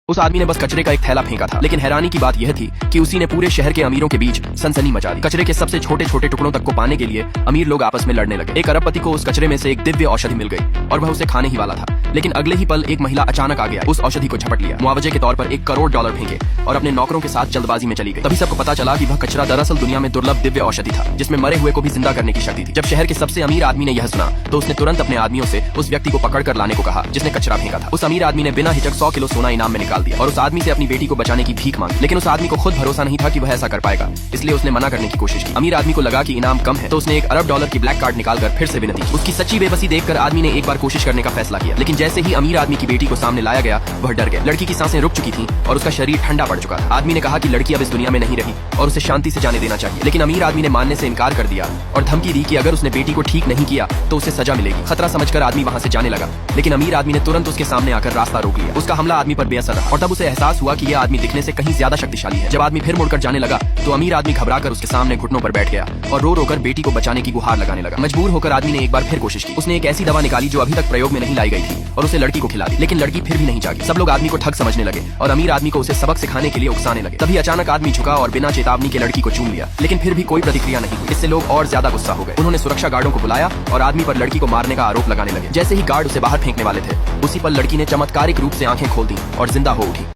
उस आदमी ने बस कचरे का एक थैला फेंका था, लेकिन हैरानी की बात यह थी कि उसी ने पूरे शहर के अमीरों के बीच सनसनी मचा दी। कचरे के सबसे छोटे छोटे टुकड़ों तक को पाने के लिए अमीर लोग आपस में लड़ने लगे। एक अरबपति को उस कचरे में से एक दिव्य औषधि मिल गई और वह उसे खाने ही वाला था, लेकिन अगले ही पल एक महिला अचानक आ गया, उस औषधि को झपट लिया, मुआवजे के तौर पर $1 करोड़ फेंके और अपने नौकरों के साथ जल्दबाजी में चली गई। तभी सबको पता चला कि वह कचरा दरअसल दुनिया में दुर्लभ दिव्य औषधि था, जिसमें मरे हुए को भी जिंदा करने की शक्ति थी। जब शहर के सबसे अमीर आदमी ने यह सुना तो उसने तुरंत अपने आदमियों से उस व्यक्ति को पकड़ कर लाने को कहा जिसने कचरा फेंका था। उस अमीर आदमी ने बिना हिचक 100 किलो सोना इनाम में निकाल दिया और उस आदमी से अपनी बेटी को बचाने की भीख मांगी, लेकिन उस आदमी को खुद भरोसा नहीं था कि वह ऐसा कर पाएगा, इसलिए उसने मना करने की कोशिश की। अमीर आदमी को लगा कि इनाम कम है तो उसने $1 अरब की ब्लैक कार्ड निकालकर फिर से विनती की। उसकी सच्ची बेबसी देखकर आदमी ने एक बार कोशिश करने का फैसला किया, लेकिन जैसे ही अमीर आदमी की बेटी को सामने लाया गया वह डर गया। लड़की की सांसें रुक चुकी थीं और उसका शरीर ठंडा पड़ चुका था। आदमी ने कहा कि लड़की अब इस दुनिया में नहीं रही और उसे शांति से जाने देना चाहिए, लेकिन अमीर आदमी ने मानने से इनकार कर दिया और धमकी दी कि अगर उसने बेटी को ठीक नहीं किया तो उसे सजा मिलेगी। खतरा समझकर आदमी वहां से जाने लगा, लेकिन अमीर आदमी ने तुरंत उसके सामने आकर रास्ता रोक लिया। उसका हमला आदमी पर बेअसर रहा और तब उसे एहसास हुआ कि यह आदमी दिखने से कहीं ज्यादा शक्तिशाली है। जब आदमी फिर मुड़कर जाने लगा तो अमीर आदमी घबराकर उसके सामने घुटनों पर बैठ गया और रो रोकर बेटी को बचाने की गुहार लगाने लगा। मजबूर होकर आदमी ने एक बार फिर कोशिश की। उसने एक ऐसी दवा निकाली जो अभी तक प्रयोग में नहीं लाई गई थी और उसे लड़की को खिला दी, लेकिन लड़की फिर भी नहीं जागी। सब लोग आदमी को ठग समझने लगे और अमीर आदमी को उसे सबक सिखाने के लिए उकसाने लगे। तभी अचानक आदमी झुका और बिना चेतावनी के लड़की को चूम लिया, लेकिन फिर भी कोई प्रतिक्रिया नहीं हुई। इससे लोग और ज्यादा गुस्सा हो गए। उन्होंने सुरक्षा गार्डों को बुलाया और आदमी पर लड़की को मारने का आरोप लगाने लगे। जैसे ही गार्ड उसे बाहर फेंकने वाले थे, उसी पर लड़की ने चमत्कारिक रूप से आंखें खोल दी और जिंदा हो उठी।